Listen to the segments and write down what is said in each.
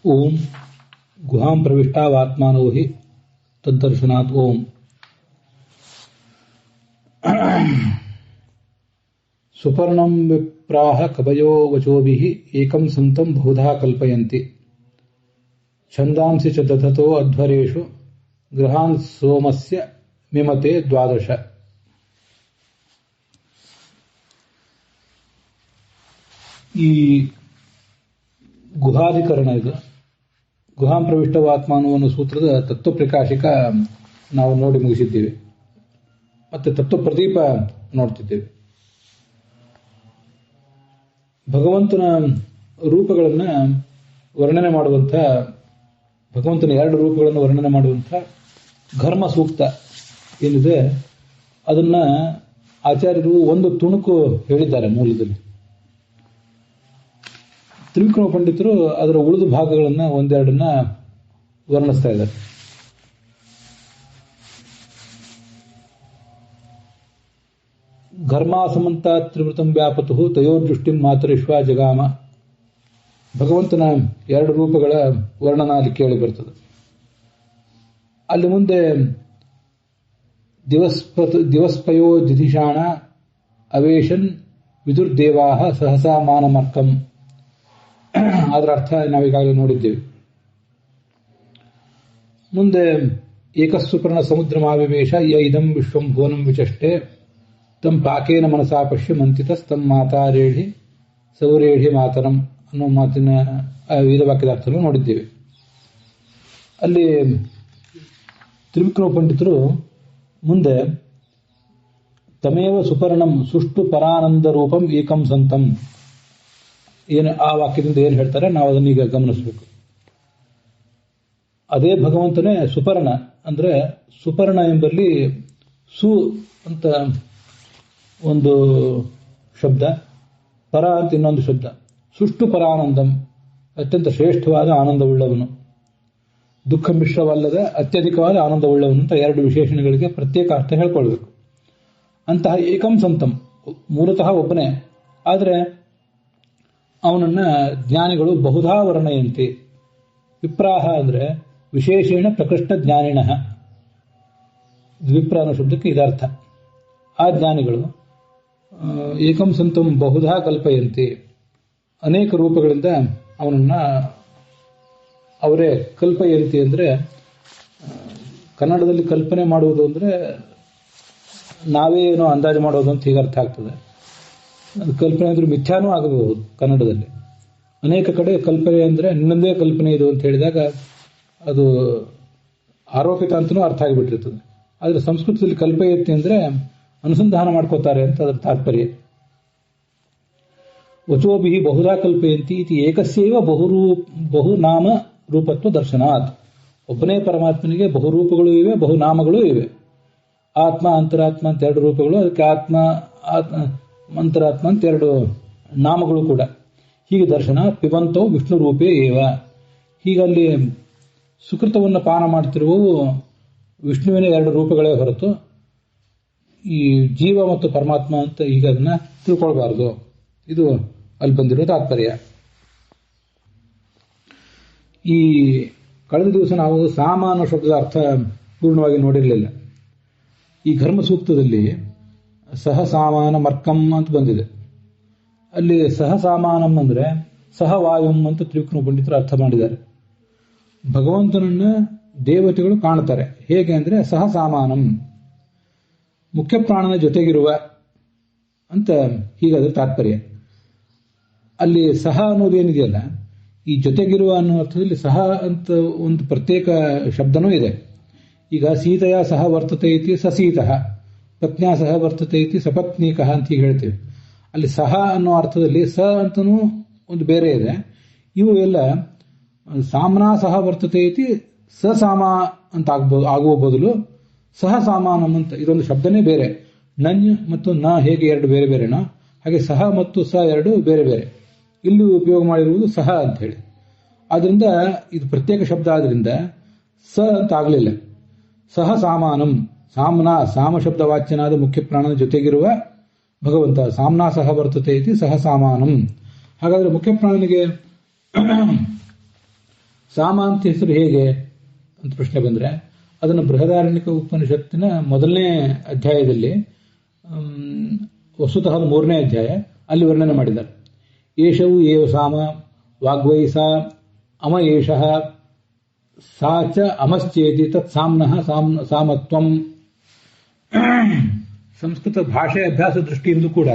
ಓಂ ಗುಹಾಂ ಪ್ರವಿಷ್ಟಾವಾತ್ಮಾನೋ ಹಿ ತದ್ದರ್ಶನಾತ್ ಓಂ. ಸುಪರ್ಣಂ ವಿಪ್ರಾಹ ಕವಯೋ ವಚೋಭಿಃ ಏಕಂ ಸಂತಂ ಬಹುಧಾ ಕಲ್ಪಯಂತಿ ಛಂದಾಂಸಿ ಚ ದಧತೋ ಅಧ್ವರೇಷು ಗೃಹಾನ್ ಸೋಮಸ್ಯ ಮಿಮತೆ ದ್ವಾದಶ. ಈ ಗುಹಾಧಿಕರಣ ಇದು. ಗುಹಾಂ ಪ್ರವಿಷ್ಟವಾತ್ಮಾನು ಅನ್ನೋ ಸೂತ್ರದ ತತ್ವಪ್ರಕಾಶಿಕ ನಾವು ನೋಡಿ ಮುಗಿಸಿದ್ದೇವೆ. ಮತ್ತೆ ತತ್ವಪ್ರದೀಪ ನೋಡ್ತಿದ್ದೇವೆ. ಭಗವಂತನ ರೂಪಗಳನ್ನು ವರ್ಣನೆ ಮಾಡುವಂಥ, ಭಗವಂತನ ಎರಡು ರೂಪಗಳನ್ನು ವರ್ಣನೆ ಮಾಡುವಂಥ ಘರ್ಮ ಸೂಕ್ತ ಏನಿದೆ ಅದನ್ನ ಆಚಾರ್ಯರು ಒಂದು ತುಣುಕು ಹೇಳಿದ್ದಾರೆ ಮೂಲದಲ್ಲಿ. ತ್ರಿವಿಕ್ರಮ ಪಂಡಿತರು ಅದರ ಉಳಿದ ಭಾಗಗಳನ್ನು ಒಂದೆರಡನ್ನ ವರ್ಣಿಸ್ತಾ ಇದ್ದಾರೆ. ಘರ್ಮಾಸಮಂತ ತ್ರಿವೃತಂ ವ್ಯಾಪತು ತಯೋರ್ದೃಷ್ಟಿಂ ಮಾತರಿಶ್ವ ಜಗಾಮ. ಭಗವಂತನ ಎರಡು ರೂಪಗಳ ವರ್ಣನ ಅಲ್ಲಿ ಕೇಳಿ ಬರ್ತದೆ. ಅಲ್ಲಿ ಮುಂದೆ ದಿವಸ್ಪಯೋ ದಿಧಿಷಾಣ ಅವೇಶನ್ ವಿದುರ್ದೇವಾಹ ಸಹಸಾ ಮಾನಮರ್ಕಂ. ಅದರ ಅರ್ಥ ನಾವೀಗಾಗಲೇ ನೋಡಿದ್ದೇವೆ. ಮುಂದೆ ಏಕಸ್ಸುಪರ್ಣ ಸಮುದ್ರಮಾವಿವೇಶ ಯ ಇದಂ ವಿಶ್ವಂ ಭುವನಂ ವಿಚಷ್ಟೆ ತಂ ಪಾಕೇನ ಮನಸಾ ಪಶ್ಯ ಮಂತಿತಸ್ತಂ ಮಾತಾರೇಢಿ ಸೌರೇಢಿ ಮಾತರಂ ಅನ್ನೋ ಮಾತಿನ ವೇದವಾಕ್ಯದ ಅರ್ಥವನ್ನು ನೋಡಿದ್ದೇವೆ. ಅಲ್ಲಿ ತ್ರಿವಿಕ್ರಮ ಪಂಡಿತರು ಮುಂದೆ ತಮೇವ ಸುಪರ್ಣಂ ಸುಷ್ಟು ಪರಾನಂದ ರೂಪಂ ಏಕಂ ಸಂತಂ ಏನು ಆ ವಾಕ್ಯದಿಂದ ಏನು ಹೇಳ್ತಾರೆ ನಾವು ಅದನ್ನೀಗ ಗಮನಿಸಬೇಕು. ಅದೇ ಭಗವಂತನೇ ಸುಪರ್ಣ ಅಂದ್ರೆ ಸುಪರ್ಣ ಎಂಬಲ್ಲಿ ಸು ಅಂತ ಒಂದು ಶಬ್ದ, ಪರ ಅಂತ ಇನ್ನೊಂದು ಶಬ್ದ. ಸುಷ್ಟು ಪರಾನಂದಂ ಅತ್ಯಂತ ಶ್ರೇಷ್ಠವಾದ ಆನಂದವುಳ್ಳವನು, ದುಃಖ ಮಿಶ್ರವಲ್ಲದ ಅತ್ಯಧಿಕವಾದ ಆನಂದವುಳ್ಳವನು ಅಂತ ಎರಡು ವಿಶೇಷಣಗಳಿಗೆ ಪ್ರತ್ಯೇಕ ಅರ್ಥ ಹೇಳ್ಕೊಳ್ಬೇಕು. ಅಂತಹ ಏಕಂ ಸಂತಂ ಮೂಲತಃ ಒಬ್ಬನೇ, ಆದರೆ ಅವನನ್ನ ಜ್ಞಾನಿಗಳು ಬಹುಧಾ ವರ್ಣಯಂತಿ. ವಿಪ್ರಾಹ ಅಂದ್ರೆ ವಿಶೇಷೇಣ ಪ್ರಕೃಷ್ಟ ಜ್ಞಾನಿನ. ವಿಪ್ರ ಅನ್ನೋ ಶಬ್ದಕ್ಕೆ ಇದರ್ಥ. ಆ ಜ್ಞಾನಿಗಳು ಏಕಂ ಸಂತಂ ಬಹುಧಾ ಕಲ್ಪಯಂತಿ, ಅನೇಕ ರೂಪಗಳಿಂದ ಅವನನ್ನ ಅವರೇ ಕಲ್ಪಯಂತಿ ಅಂದ್ರೆ ಕನ್ನಡದಲ್ಲಿ ಕಲ್ಪನೆ ಮಾಡುವುದು ಅಂದ್ರೆ ನಾವೇ ಏನೋ ಅಂದಾಜು ಮಾಡೋದು ಅಂತ ಹೀಗೆ ಅರ್ಥ ಆಗ್ತದೆ. ಅದು ಕಲ್ಪನೆ ಅಂದ್ರೆ ಮಿಥ್ಯಾನೂ ಆಗಬಹುದು. ಕನ್ನಡದಲ್ಲಿ ಅನೇಕ ಕಡೆ ಕಲ್ಪನೆ ಅಂದ್ರೆ ನಿನ್ನದೇ ಕಲ್ಪನೆ ಇದು ಅಂತ ಹೇಳಿದಾಗ ಅದು ಆರೋಪಿತ ಅಂತನೂ ಅರ್ಥ ಆಗಿಬಿಟ್ಟಿರ್ತದೆ. ಆದರೆ ಸಂಸ್ಕೃತದಲ್ಲಿ ಕಲ್ಪಯತ್ತಿ ಅಂದ್ರೆ ಅನುಸಂಧಾನ ಮಾಡ್ಕೋತಾರೆ ಅಂತ ಅದರ ತಾತ್ಪರ್ಯ. ವಚೋಭಿ ಬಹುಧಾ ಕಲ್ಪಯಂತಿ ಇತಿ ಏಕಸ್ಯೈವ ಬಹುನಾಮ ರೂಪತ್ವ ದರ್ಶನಾತ್. ಒಬ್ಬನೇ ಪರಮಾತ್ಮನಿಗೆ ಬಹುರೂಪಗಳು ಇವೆ, ಬಹುನಾಮಗಳು ಇವೆ. ಆತ್ಮ ಅಂತರಾತ್ಮ ಅಂತ ಎರಡು ರೂಪಗಳು, ಅದಕ್ಕೆ ಆತ್ಮ ಅಂತರಾತ್ಮ ಅಂತ ಎರಡು ನಾಮಗಳು ಕೂಡ. ಹೀಗೆ ದರ್ಶನ ಪಿಬಂತೋ ವಿಷ್ಣು ರೂಪೇ ಏವ. ಹೀಗಲ್ಲಿ ಸುಕೃತವನ್ನು ಪಾನ ಮಾಡ್ತಿರುವವು ವಿಷ್ಣುವಿನ ಎರಡು ರೂಪಗಳೇ ಹೊರತು ಈ ಜೀವ ಮತ್ತು ಪರಮಾತ್ಮ ಅಂತ ಈಗ ಅದನ್ನ ತಿಳ್ಕೊಳ್ಬಾರ್ದು. ಇದು ಅಲ್ಲಿ ಬಂದಿರೋ ತಾತ್ಪರ್ಯ. ಈ ಕಳೆದ ದಿವಸ ನಾವು ಸಾಮಾನ್ಯ ಶಬ್ದದ ಅರ್ಥ ಪೂರ್ಣವಾಗಿ ನೋಡಿರಲಿಲ್ಲ. ಈ ಘರ್ಮ ಸೂಕ್ತದಲ್ಲಿ ಸಹಸಾಮಾನ ಮರ್ಕಂ ಅಂತ ಬಂದಿದೆ. ಅಲ್ಲಿ ಸಹಸಾಮಾನಂ ಅಂದ್ರೆ ಸಹವಾಯುಂ ಅಂತ ತ್ರಿವಿಕ್ರಮ ಪಂಡಿತರು ಅರ್ಥ ಮಾಡಿದ್ದಾರೆ. ಭಗವಂತನನ್ನ ದೇವತೆಗಳು ಕಾಣ್ತಾರೆ. ಹೇಗೆ ಅಂದ್ರೆ ಸಹಸಾಮಾನಂ, ಮುಖ್ಯ ಪ್ರಾಣನ ಜೊತೆಗಿರುವ ಅಂತ ಹೀಗಾದ್ರೆ ತಾತ್ಪರ್ಯ. ಅಲ್ಲಿ ಸಹ ಅನ್ನೋದೇನಿದೆಯಲ್ಲ, ಈ ಜೊತೆಗಿರುವ ಅನ್ನೋ ಅರ್ಥದಲ್ಲಿ ಸಹ ಅಂತ ಒಂದು ಪ್ರತ್ಯೇಕ ಶಬ್ದನೂ ಇದೆ. ಈಗ ಸೀತೆಯ ಸಹ ವರ್ತತೆ ಇತಿ ಸಸೀತಃ, ಪತ್ನಿಯ ಸಹ ವರ್ತತೆ ಇತಿ ಸಪತ್ನೀಕಃ ಅಂತ ಹೀಗೆ ಹೇಳ್ತೇವೆ. ಅಲ್ಲಿ ಸಹ ಅನ್ನೋ ಅರ್ಥದಲ್ಲಿ ಸ ಅಂತನೂ ಒಂದು ಬೇರೆ ಇದೆ. ಇವು ಎಲ್ಲ ಸಾಮ್ನಾ ಸಹ ವರ್ತತೆ ಇತಿ ಸಸಾಮ ಅಂತ ಆಗುವ ಬದಲು ಸಹ ಸಾಮಾನಂ ಅಂತ ಇದೊಂದು ಶಬ್ದನೇ ಬೇರೆ. ನನ್ ಮತ್ತು ನ ಹೇಗೆ ಎರಡು ಬೇರೆ ಬೇರೆನೋ ಹಾಗೆ ಸಹ ಮತ್ತು ಸ ಎರಡು ಬೇರೆ ಬೇರೆ. ಇಲ್ಲಿ ಉಪಯೋಗ ಮಾಡಿರುವುದು ಸಹ ಅಂತ ಹೇಳಿ. ಆದ್ರಿಂದ ಇದು ಪ್ರತ್ಯೇಕ ಶಬ್ದ ಆದ್ರಿಂದ ಸ ಅಂತ ಆಗಲಿಲ್ಲ. ಸಹ ಸಾಮಾನಂ, ಸಾಮ್ನಾ ಸಾಮ ಶಬ್ದ ವಾಚ್ಯನಾದ ಮುಖ್ಯ ಪ್ರಾಣನ ಜೊತೆಗಿರುವ ಭಗವಂತ. ಸಾಮ್ನಾ ಸಹ ವರ್ತತೆ ಇತಿ ಸಹ ಸಾಮಾನಂ. ಹಾಗಾದ್ರೆ ಮುಖ್ಯ ಪ್ರಾಣನಿಗೆ ಸಾಮ ಅಂತ ಹೆಸರು ಹೇಗೆ ಅಂತ ಪ್ರಶ್ನೆ ಬಂದರೆ ಅದನ್ನು ಬೃಹದಾರಣ್ಯಕ ಉಪನಿಷತ್ತಿನ ಮೊದಲನೇ ಅಧ್ಯಾಯದಲ್ಲಿ ವಸ್ತುತಃ 3ನೇ ಅಧ್ಯಾಯ ಅಲ್ಲಿ ವರ್ಣನೆ ಮಾಡಿದ್ದಾರೆ. ಏಷವು ಏವ ಸಾಮ ವಾಗ್ವೈಸ ಅಮ ಏಷಃ ಸಾ ಚ ಅಮಶ್ಚೇತಿ ತತ್ ಸಾಮ್ನಃ ಸಾಮತ್ವಂ. ಸಂಸ್ಕೃತ ಭಾಷೆ ಅಭ್ಯಾಸ ದೃಷ್ಟಿಯಿಂದ ಕೂಡ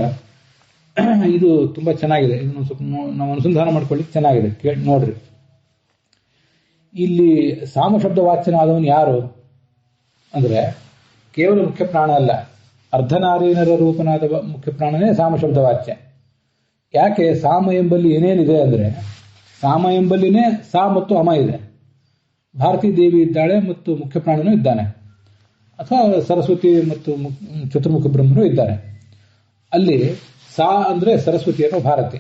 ಇದು ತುಂಬಾ ಚೆನ್ನಾಗಿದೆ. ಇದನ್ನು ಸ್ವಲ್ಪ ನಾವು ಅನುಸಂಧಾನ ಮಾಡ್ಕೊಳ್ಳಿಕ್ಕೆ ಚೆನ್ನಾಗಿದೆ, ಕೇಳಿ ನೋಡ್ರಿ. ಇಲ್ಲಿ ಸಾಮ ಶಬ್ದ ವಾಚ್ಯನಾದವನು ಯಾರು ಅಂದ್ರೆ ಕೇವಲ ಮುಖ್ಯ ಪ್ರಾಣ ಅಲ್ಲ, ಅರ್ಧನಾರೀನರ ರೂಪನಾದ ಮುಖ್ಯ ಪ್ರಾಣನೇ ಸಾಮ ಶಬ್ದ ವಾಚ್ಯ. ಯಾಕೆ? ಸಾಮ ಎಂಬಲ್ಲಿ ಏನೇನಿದೆ ಅಂದ್ರೆ ಸಾಮ ಎಂಬಲ್ಲಿನೇ ಸಾ ಮತ್ತು ಅಮ ಇದೆ. ಭಾರತೀ ದೇವಿ ಇದ್ದಾಳೆ ಮತ್ತು ಮುಖ್ಯ ಪ್ರಾಣನೂ ಇದ್ದಾನೆ, ಅಥವಾ ಸರಸ್ವತಿ ಮತ್ತು ಚತುರ್ಮುಖ ಬ್ರಹ್ಮರು ಇದ್ದಾರೆ. ಅಲ್ಲಿ ಸಾ ಅಂದ್ರೆ ಸರಸ್ವತಿ ಅನ್ನೋ ಭಾರತಿ.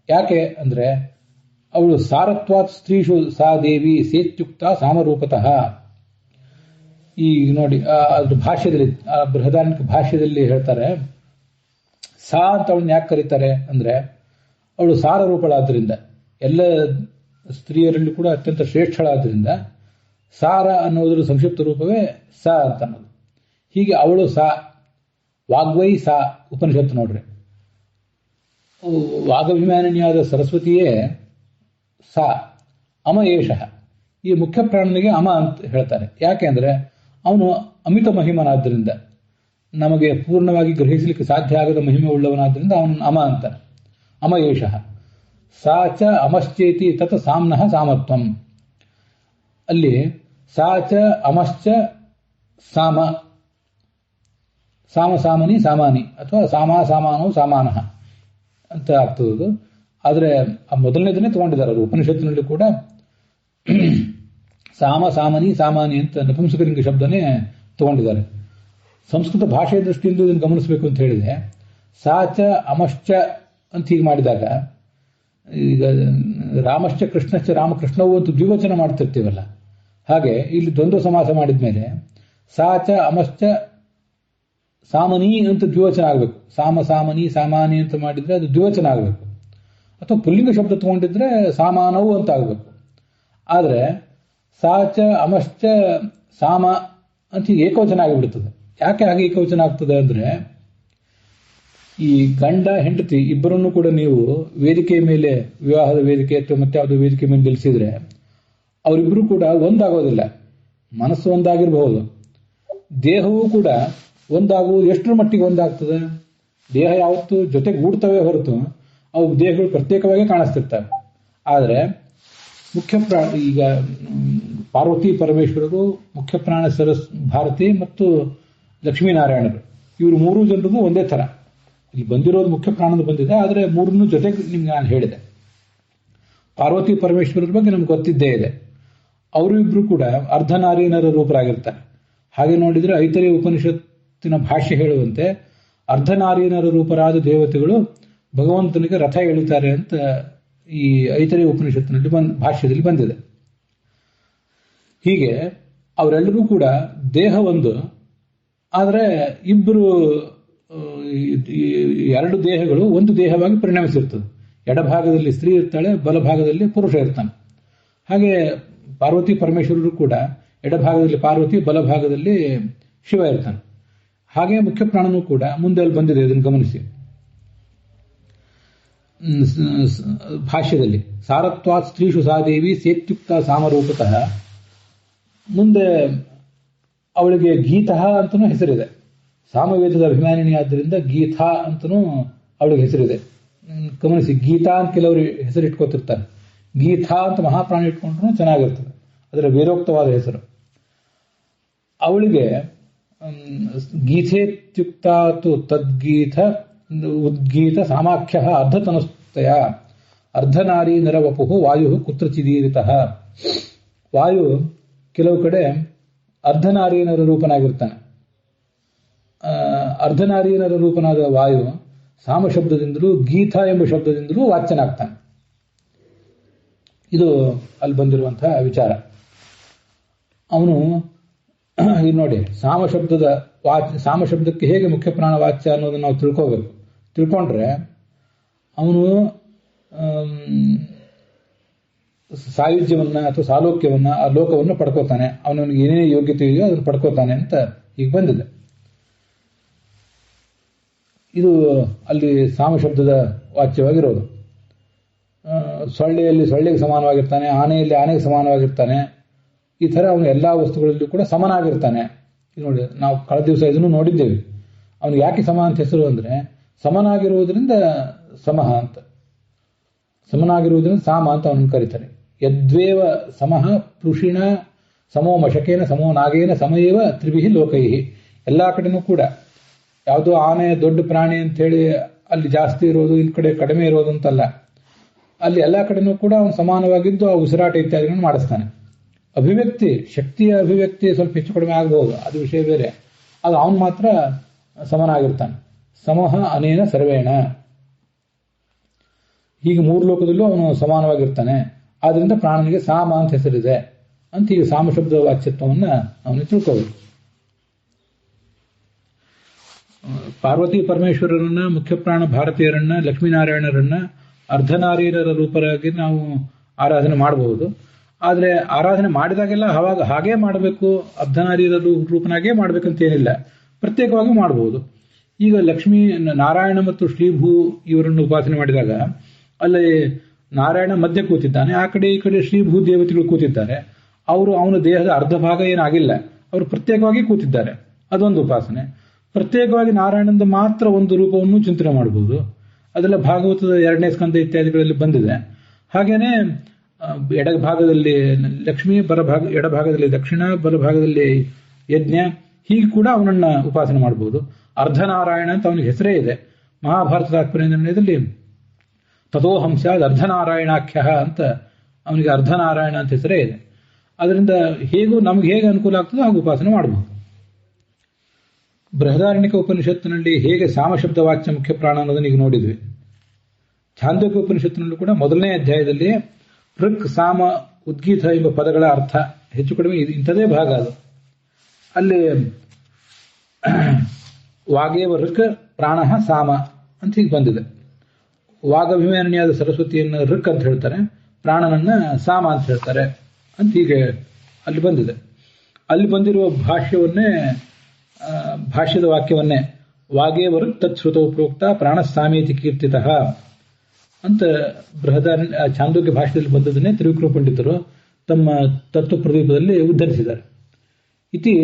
ಯಾಕೆ ಅಂದ್ರೆ ಅವಳು ಸಾರತ್ವಾತ್ ಸ್ತ್ರೀಷು ಸಾ ದೇವಿ ಸೇತ್ಯುಕ್ತ ಸಾಮರೂಪತಃ. ಈ ನೋಡಿ ಅದ್ರ ಭಾಷ್ಯದಲ್ಲಿ, ಬೃಹದಾರಣ್ಯಕ ಭಾಷ್ಯದಲ್ಲಿ ಹೇಳ್ತಾರೆ, ಸಾ ಅಂತ ಅವಳನ್ನ ಯಾಕೆ ಕರೀತಾರೆ ಅಂದ್ರೆ ಅವಳು ಸಾರ ರೂಪಳಾದ್ರಿಂದ, ಎಲ್ಲ ಸ್ತ್ರೀಯರಲ್ಲಿ ಕೂಡ ಅತ್ಯಂತ ಶ್ರೇಷ್ಠಳಾದ್ರಿಂದ ಸಾರ ಅನ್ನೋದ್ರ ಸಂಕ್ಷಿಪ್ತ ರೂಪವೇ ಸಾ ಅಂತ ಅನ್ನೋದು. ಹೀಗೆ ಅವಳು ಸಾ, ವಾಗ್ವೈ ಸಾ ಉಪನಿಷತ್ತು ನೋಡ್ರಿ. ವಾಗಭಿಮಾನಿನಿಯಾದ ಸರಸ್ವತಿಯೇ ಸಾ. ಅಮ ಏಷಃ, ಈ ಮುಖ್ಯ ಪ್ರಾಣನಿಗೆ ಅಮ ಅಂತ ಹೇಳ್ತಾರೆ. ಯಾಕೆ ಅಂದ್ರೆ ಅವನು ಅಮಿತ ಮಹಿಮನಾದ್ದರಿಂದ, ನಮಗೆ ಪೂರ್ಣವಾಗಿ ಗ್ರಹಿಸಲಿಕ್ಕೆ ಸಾಧ್ಯ ಆಗದ ಮಹಿಮೆ ಉಳ್ಳವನಾದ್ರಿಂದ ಅವನು ಅಮ ಅಂತಾನೆ. ಅಮ ಏಷಃ ಸಾ ಚ ಅಮಶ್ಚೇತಿ ತತ್ ಸಾಮ್ನಃ ಸಾಮತ್ವಂ. ಅಲ್ಲಿ ಸಾ ಚ ಅಮಶ್ಚ ಸಾಮ, ಸಾಮ ಸಾಮನಿ ಸಾಮಾನಿ ಅಥವಾ ಸಾಮ ಸಾಮಾನೋ ಸಾಮಾನಃ ಅಂತ ಆಗ್ತದೆ. ಆದರೆ ಆ ಮೊದಲನೇದನ್ನೇ ತಗೊಂಡಿದ್ದಾರೆ ಅವರು ಉಪನಿಷತ್ತಿನಲ್ಲಿ ಕೂಡ. ಸಾಮ ಸಾಮನಿ ಸಾಮಾನಿ ಅಂತ ನಪುಂಸಕಲಿಂಗ ಶಬ್ದನೇ ತಗೊಂಡಿದ್ದಾರೆ. ಸಂಸ್ಕೃತ ಭಾಷೆಯ ದೃಷ್ಟಿಯಿಂದ ಇದನ್ನು ಗಮನಿಸಬೇಕು ಅಂತ ಹೇಳಿದೆ. ಸಾ ಚ ಅಮಶ್ಚ ಅಂತ ಹೀಗೆ ಮಾಡಿದಾಗ, ಈಗ ರಾಮಶ್ಚ ಕೃಷ್ಣಶ್ಚ ರಾಮಕೃಷ್ಣವು ಅಂತ ದ್ವಿವಚನ ಮಾಡ್ತಿರ್ತೀವಲ್ಲ, ಹಾಗೆ ಇಲ್ಲಿ ದ್ವಂದ್ವ ಸಮಾಸ ಮಾಡಿದ ಮೇಲೆ ಸಾ ಚ ಅಮಶ್ಚ ಸಾಮನಿ ಅಂತ ದ್ವಿವಚನ ಆಗಬೇಕು. ಸಾಮ ಸಾಮನಿ ಸಾಮಾನಿ ಅಂತ ಮಾಡಿದ್ರೆ ಅದು ದ್ವಿವಚನ ಆಗಬೇಕು. ಅಥವಾ ಪುಲ್ಲಿಂಗ ಶಬ್ದ ತಗೊಂಡಿದ್ರೆ ಸಾಮಾನವು ಅಂತ ಆಗಬೇಕು. ಆದರೆ ಸಾ ಚ ಅಮಶ್ಚ ಸಾಮ ಅಂತ ಏಕವಚನ ಆಗಿಬಿಡ್ತದೆ. ಯಾಕೆ ಹಾಗೆ ಏಕವಚನ ಆಗ್ತದೆ ಅಂದ್ರೆ, ಈ ಗಂಡ ಹೆಂಡತಿ ಇಬ್ಬರನ್ನು ಕೂಡ ನೀವು ವೇದಿಕೆ ಮೇಲೆ, ವಿವಾಹದ ವೇದಿಕೆ ಅಥವಾ ಮತ್ತೆ ಯಾವುದೋ ವೇದಿಕೆ ಮೇಲೆ ನಿಲ್ಲಿಸಿದ್ರೆ ಅವರಿಬ್ಬರು ಕೂಡ ಒಂದಾಗೋದಿಲ್ಲ. ಮನಸ್ಸು ಒಂದಾಗಿರಬಹುದು, ದೇಹವೂ ಕೂಡ ಒಂದಾಗುವುದು ಎಷ್ಟರ ಮಟ್ಟಿಗೆ ಒಂದಾಗ್ತದೆ? ದೇಹ ಯಾವತ್ತು ಜೊತೆಗೂಡ್ತವೆ ಹೊರತು ಅವು ದೇಹಗಳು ಪ್ರತ್ಯೇಕವಾಗಿ ಕಾಣಿಸ್ತಿರ್ತವೆ. ಆದರೆ ಮುಖ್ಯ ಪ್ರಾಣ, ಈಗ ಪಾರ್ವತಿ ಪರಮೇಶ್ವರರು, ಮುಖ್ಯ ಪ್ರಾಣ ಸರಸ್ ಭಾರತಿ ಮತ್ತು ಲಕ್ಷ್ಮೀನಾರಾಯಣರು, ಇವರು ಮೂರು ಜನರದು ಒಂದೇ ಥರ. ಇಲ್ಲಿ ಬಂದಿರೋದು ಮುಖ್ಯ ಪ್ರಾಣದ ಬಂದಿದೆ, ಆದರೆ ಮೂರನ್ನು ಜೊತೆಗೆ ನಿಮ್ಗೆ ನಾನು ಹೇಳಿದೆ. ಪಾರ್ವತಿ ಪರಮೇಶ್ವರರ ಬಗ್ಗೆ ನಮ್ಗೆ ಗೊತ್ತಿದ್ದೇ ಇದೆ. ಅವರು ಇಬ್ರು ಕೂಡ ಅರ್ಧನಾರೀನರ ರೂಪರಾಗಿರ್ತಾರೆ. ಹಾಗೆ ನೋಡಿದ್ರೆ ಐತರೇಯ ಉಪನಿಷತ್ತಿನ ಭಾಷ್ಯ ಹೇಳುವಂತೆ ಅರ್ಧನಾರೀನರ ರೂಪರಾದ ದೇವತೆಗಳು ಭಗವಂತನಿಗೆ ರಥ ಎಳಿತಾರೆ ಅಂತ ಈ ಐತರೇಯ ಉಪನಿಷತ್ತಿನಲ್ಲಿ ಭಾಷ್ಯದಲ್ಲಿ ಬಂದಿದೆ. ಹೀಗೆ ಅವರೆಲ್ಲರೂ ಕೂಡ ದೇಹ ಒಂದು, ಆದರೆ ಇಬ್ಬರು, ಎರಡು ದೇಹಗಳು ಒಂದು ದೇಹವಾಗಿ ಪರಿಣಮಿಸಿರ್ತದೆ. ಎಡಭಾಗದಲ್ಲಿ ಸ್ತ್ರೀ ಇರ್ತಾಳೆ, ಬಲಭಾಗದಲ್ಲಿ ಪುರುಷ ಇರ್ತಾನೆ. ಹಾಗೆ ಪಾರ್ವತಿ ಪರಮೇಶ್ವರರು ಕೂಡ ಎಡಭಾಗದಲ್ಲಿ ಪಾರ್ವತಿ, ಬಲಭಾಗದಲ್ಲಿ ಶಿವ ಇರ್ತಾನೆ. ಹಾಗೆ ಮುಖ್ಯ ಪ್ರಾಣನೂ ಕೂಡ ಮುಂದೆ ಅಲ್ಲಿ ಬಂದಿದೆ, ಇದನ್ನು ಗಮನಿಸಿ. ಭಾಷ್ಯದಲ್ಲಿ ಸಾರತ್ವಾತ್ ಸ್ತ್ರೀಷು ಸಾದೇವಿ ಸೇತ್ಯುಕ್ತ ಸಾಮರೂಪತಃ, ಮುಂದೆ ಅವಳಿಗೆ ಗೀತಃ ಅಂತನೂ ಹೆಸರಿದೆ. ಸಾಮವೇದದ ಅಭಿಮಾನಿನಿ ಆದ್ದರಿಂದ ಗೀತಾ ಅಂತನೂ ಅವಳಿಗೆ ಹೆಸರಿದೆ. ಗಮನಿಸಿ, ಗೀತಾ ಅಂತ ಕೆಲವರು ಹೆಸರಿಟ್ಕೋತಿರ್ತಾರೆ. ಗೀತಾ ಅಂತ ಮಹಾಪ್ರಾಣ ಇಟ್ಕೊಂಡ್ರೂ ಚೆನ್ನಾಗಿರ್ತದೆ, ಅದರ ವೇದೋಕ್ತವಾದ ಹೆಸರು. ಅವಳಿಗೆ ಗೀತೇತ್ಯುಕ್ತಾತು ತದ್ಗೀತ ಉದ್ಗೀತ ಸಾಮಾಖ್ಯ ಅರ್ಧತನಸ್ತಯ ಅರ್ಧನಾರಿ ನರವಪು ವಾಯು ಕುತ್ರಚಿದೀರಿತಃ. ವಾಯು ಕೆಲವು ಕಡೆ ಅರ್ಧನಾರೀನರ ರೂಪನಾಗಿರ್ತಾನೆ. ಅರ್ಧನಾರೀನರ ರೂಪನಾದ ವಾಯು ಸಾಮ ಶಬ್ದದಿಂದಲೂ ಗೀತ ಎಂಬ ಶಬ್ದದಿಂದಲೂ ವಾಚ್ಯನಾಗ್ತಾನೆ. ಇದು ಅಲ್ಲಿ ಬಂದಿರುವಂತಹ ವಿಚಾರ. ಅವನು ಇಲ್ಲಿ ನೋಡಿ, ಸಾಮ ಶಬ್ದಕ್ಕೆ ಹೇಗೆ ಮುಖ್ಯ ಪ್ರಾಣ ವಾಚ್ಯ ಅನ್ನೋದನ್ನು ನಾವು ತಿಳ್ಕೋಬೇಕು. ತಿಳ್ಕೊಂಡ್ರೆ ಅವನು ಸಾಯುಜ್ಯವನ್ನ ಅಥವಾ ಸಾಲೋಕ್ಯವನ್ನ ಆ ಲೋಕವನ್ನು ಪಡ್ಕೋತಾನೆ, ಅವನಿಗೆ ಏನೇ ಯೋಗ್ಯತೆ ಇದೆಯೋ ಅದನ್ನು ಪಡ್ಕೋತಾನೆ ಅಂತ ಈಗ ಬಂದಿದೆ. ಇದು ಅಲ್ಲಿ ಸಾಮ ಶಬ್ದದ ವಾಚ್ಯವಾಗಿರೋದು. ಸೊಳ್ಳೆಯಲ್ಲಿ ಸೊಳ್ಳೆಗೆ ಸಮಾನವಾಗಿರ್ತಾನೆ, ಆನೆಯಲ್ಲಿ ಆನೆಗೆ ಸಮಾನವಾಗಿರ್ತಾನೆ. ಈ ಥರ ಅವನು ಎಲ್ಲ ವಸ್ತುಗಳಲ್ಲೂ ಕೂಡ ಸಮನಾಗಿರ್ತಾನೆ. ನೋಡಿ, ನಾವು ಕಳೆದ ದಿವಸ ಇದನ್ನು ನೋಡಿದ್ದೇವೆ. ಅವನು ಯಾಕೆ ಸಮ ಅಂತ ಹೆಸರು ಅಂದರೆ ಸಮನಾಗಿರುವುದರಿಂದ ಸಮಹ ಅಂತ, ಸಮನಾಗಿರುವುದರಿಂದ ಸಾಮ ಅಂತ ಅವನನ್ನು ಕರೀತಾರೆ. ಯದ್ವೇವ ಸಮಃ ಪೃಷಿಣ ಸಮೋ ಮಶಕೇನ ಸಮೋ ನಾಗೇನ ಸಮಯೇವ ತ್ರಿಭಿಹಿ ಲೋಕೈಹಿ. ಎಲ್ಲ ಕಡೆನೂ ಕೂಡ ಯಾವುದೋ ಆನೆ ದೊಡ್ಡ ಪ್ರಾಣಿ ಅಂತ ಹೇಳಿ ಅಲ್ಲಿ ಜಾಸ್ತಿ ಇರೋದು, ಇಲ್ಲಿ ಕಡೆ ಕಡಿಮೆ ಇರೋದು ಅಂತಲ್ಲ. ಅಲ್ಲಿ ಎಲ್ಲ ಕಡೆನೂ ಕೂಡ ಅವನು ಸಮಾನವಾಗಿದ್ದು ಆ ಉಸಿರಾಟ ಇತ್ಯಾದಿಗಳನ್ನು ಮಾಡಿಸ್ತಾನೆ. ಅಭಿವ್ಯಕ್ತಿ, ಶಕ್ತಿಯ ಅಭಿವ್ಯಕ್ತಿ ಸ್ವಲ್ಪ ಹೆಚ್ಚು ಕಡಿಮೆ ಆಗಬಹುದು, ಅದು ವಿಷಯ ಬೇರೆ. ಅದು ಅವನು ಮಾತ್ರ ಸಮನಾಗಿರ್ತಾನೆ. ಸಮೂಹ ಅನೇನ ಸರ್ವೇಣ. ಹೀಗೆ ಮೂರು ಲೋಕದಲ್ಲೂ ಅವನು ಸಮಾನವಾಗಿರ್ತಾನೆ. ಆದ್ರಿಂದ ಪ್ರಾಣನಿಗೆ ಸಾಮ ಅಂತ ಹೆಸರಿದೆ ಅಂತ ಈಗ ಸಾಮ ಶಬ್ದ ವಾಚ್ಯತ್ವವನ್ನ ಅವನು ತಿಳ್ಕೋಬೇಕು. ಪಾರ್ವತಿ ಪರಮೇಶ್ವರರನ್ನ, ಮುಖ್ಯ ಪ್ರಾಣ ಭಾರತೀಯರನ್ನ, ಲಕ್ಷ್ಮೀನಾರಾಯಣರನ್ನ ಅರ್ಧನಾರೀರರ ರೂಪರಾಗಿ ನಾವು ಆರಾಧನೆ ಮಾಡಬಹುದು. ಆದರೆ ಆರಾಧನೆ ಮಾಡಿದಾಗೆಲ್ಲ ಹಾಗೇ ಮಾಡಬೇಕು, ಅರ್ಧನಾರೀರ ರೂಪನಾಗೇ ಮಾಡಬೇಕಂತ ಏನಿಲ್ಲ, ಪ್ರತ್ಯೇಕವಾಗಿ ಮಾಡಬಹುದು. ಈಗ ಲಕ್ಷ್ಮೀ ನಾರಾಯಣ ಮತ್ತು ಶ್ರೀಭೂ ಇವರನ್ನು ಉಪಾಸನೆ ಮಾಡಿದಾಗ ಅಲ್ಲಿ ನಾರಾಯಣ ಮಧ್ಯೆ ಕೂತಿದ್ದಾನೆ, ಆ ಕಡೆ ಈ ಕಡೆ ಶ್ರೀಭೂ ದೇವತೆಗಳು ಕೂತಿದ್ದಾರೆ. ಅವನ ದೇಹದ ಅರ್ಧ ಭಾಗ ಏನಾಗಿಲ್ಲ, ಅವರು ಪ್ರತ್ಯೇಕವಾಗಿ ಕೂತಿದ್ದಾರೆ, ಅದೊಂದು ಉಪಾಸನೆ. ಪ್ರತ್ಯೇಕವಾಗಿ ನಾರಾಯಣಂದ ಮಾತ್ರ ಒಂದು ರೂಪವನ್ನು ಚಿಂತನೆ ಮಾಡಬಹುದು. ಅದೆಲ್ಲ ಭಾಗವತದ 2ನೇ ಸ್ಕಂದ ಇತ್ಯಾದಿಗಳಲ್ಲಿ ಬಂದಿದೆ. ಹಾಗೇನೆ ಎಡಭಾಗದಲ್ಲಿ ಲಕ್ಷ್ಮಿ, ಎಡಭಾಗದಲ್ಲಿ ದಕ್ಷಿಣ, ಬಲಭಾಗದಲ್ಲಿ ಯಜ್ಞ, ಹೀಗೆ ಕೂಡ ಅವನನ್ನ ಉಪಾಸನೆ ಮಾಡಬಹುದು. ಅರ್ಧನಾರಾಯಣ ಅಂತ ಅವನಿಗೆ ಹೆಸರೇ ಇದೆ. ಮಹಾಭಾರತ ತಾತ್ಪರ್ಯ ನಿರ್ಣಯದಲ್ಲಿ ತಥೋಹಂಸ ಅರ್ಧನಾರಾಯಣಾಖ್ಯ ಅಂತ ಅವನಿಗೆ ಅರ್ಧನಾರಾಯಣ ಅಂತ ಹೆಸರೇ ಇದೆ. ಅದರಿಂದ ನಮ್ಗೆ ಹೇಗೆ ಅನುಕೂಲ ಆಗ್ತದೋ ಹಾಗೆ ಉಪಾಸನೆ ಮಾಡಬಹುದು. ಬೃಹದಾರಣ್ಯಕ ಉಪನಿಷತ್ತಿನಲ್ಲಿ ಹೇಗೆ ಸಾಮಶಬ್ದ ವಾಚ್ಯ ಮುಖ್ಯ ಪ್ರಾಣ ಅನ್ನೋದನ್ನ ಈಗ ನೋಡಿದ್ವಿ. ಛಾಂದೋಗ್ಯ ಉಪನಿಷತ್ತಿನಲ್ಲೂ ಕೂಡ 1ನೇ ಅಧ್ಯಾಯದಲ್ಲಿ ಋಕ್, ಸಾಮ, ಉದ್ಗೀತ ಎಂಬ ಪದಗಳ ಅರ್ಥ ಹೆಚ್ಚು ಕಡಿಮೆ ಇಂಥದೇ ಭಾಗ. ಅದು ಅಲ್ಲಿ ವಾಗೇವ ಋಕ್ ಪ್ರಾಣ ಸಾಮ ಅಂತ ಹೀಗೆ ಬಂದಿದೆ. ವಾಗಭಿಮಾನಿಯಾದ ಸರಸ್ವತಿಯನ್ನು ಋಕ್ ಅಂತ ಹೇಳ್ತಾರೆ, ಪ್ರಾಣನನ್ನ ಸಾಮ ಅಂತ ಹೇಳ್ತಾರೆ ಅಂತ ಹೀಗೆ ಅಲ್ಲಿ ಬಂದಿದೆ. ಅಲ್ಲಿ ಬಂದಿರುವ ಭಾಷ್ಯದ ವಾಕ್ಯವನ್ನೇ ವಾಗೇವ ಋಕ್ ತತ್ಶ್ರುತೋ ಪ್ರೋಕ್ತ ಪ್ರಾಣಸಾಮೀತಿ ಕೀರ್ತಿತಃ ಅಂತ ಛಾಂದೋಗ್ಯ ಭಾಷೆಯಲ್ಲಿ ಬಂದದನ್ನೇ ತ್ರಿವಿಕ್ರಮ ಪಂಡಿತರು ತಮ್ಮ ತತ್ವ ಪ್ರದೀಪದಲ್ಲಿ ಉದ್ಧರಿಸಿದ್ದಾರೆ. ಇತಿ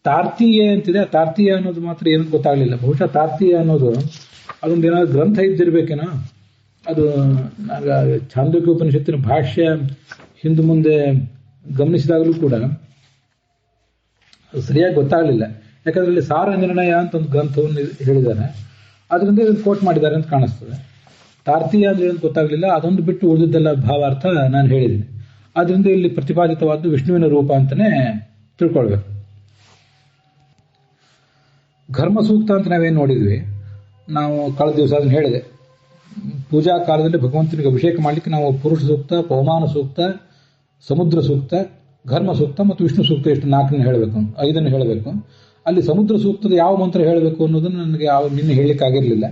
ತಾರ್ತೀಯ ಅಂತಿದೆ. ತಾರ್ತೀಯ ಅನ್ನೋದು ಮಾತ್ರ ಏನಂತ ಗೊತ್ತಾಗಲಿಲ್ಲ. ಬಹುಶಃ ತಾರ್ತೀಯ ಅನ್ನೋದು ಅದೊಂದು ಏನಾದ್ರು ಗ್ರಂಥ ಇದ್ದಿರ್ಬೇಕೇನೋ. ಅದು ಛಾಂದೋಗ್ಯ ಉಪನಿಷತ್ತಿನ ಭಾಷ್ಯ ಹಿಂದೆ ಮುಂದೆ ಗಮನಿಸಿದಾಗಲೂ ಕೂಡ ಅದು ಸರಿಯಾಗಿ ಗೊತ್ತಾಗಲಿಲ್ಲ. ಯಾಕಂದ್ರೆ ಇಲ್ಲಿ ಸಾರ ನಿರ್ಣಯ ಅಂತ ಒಂದು ಗ್ರಂಥವನ್ನು ಹೇಳಿದ್ದಾರೆ, ಅದರಿಂದ ಇದನ್ನು ಕೋಟ್ ಮಾಡಿದ್ದಾರೆ ಅಂತ ಕಾಣಿಸ್ತದೆ. ತಾರ್ತೀಯ ಅಂದ್ರೆ ಏನು ಗೊತ್ತಾಗಲಿಲ್ಲ. ಅದೊಂದು ಬಿಟ್ಟು ಉಳಿದಿದ್ದೆಲ್ಲ ಭಾವಾರ್ಥ ನಾನು ಹೇಳಿದ್ದೀನಿ. ಆದ್ರಿಂದ ಇಲ್ಲಿ ಪ್ರತಿಪಾದಿತವಾದ ವಿಷ್ಣುವಿನ ರೂಪ ಅಂತಾನೆ ತಿಳ್ಕೊಳ್ಬೇಕು. ಘರ್ಮ ಸೂಕ್ತ ಅಂತ ನಾವೇನು ನೋಡಿದ್ವಿ, ನಾವು ಕಳೆದ ದಿವಸ ಅದನ್ನು ಹೇಳಿದೆ. ಪೂಜಾ ಕಾಲದಲ್ಲಿ ಭಗವಂತನಿಗೆ ಅಭಿಷೇಕ ಮಾಡಲಿಕ್ಕೆ ನಾವು ಪುರುಷ ಸೂಕ್ತ, ಪವಮಾನ ಸೂಕ್ತ, ಸಮುದ್ರ ಸೂಕ್ತ, ಘರ್ಮ ಸೂಕ್ತ ಮತ್ತು ವಿಷ್ಣು ಸೂಕ್ತ ಎಷ್ಟು 4 ಹೇಳಬೇಕು, 5 ಹೇಳಬೇಕು. ಅಲ್ಲಿ ಸಮುದ್ರ ಸೂಕ್ತದ ಯಾವ ಮಂತ್ರ ಹೇಳಬೇಕು ಅನ್ನೋದನ್ನು ನನಗೆ ನಿನ್ನೆ ಹೇಳಲಿಕ್ಕಾಗಿರಲಿಲ್ಲ.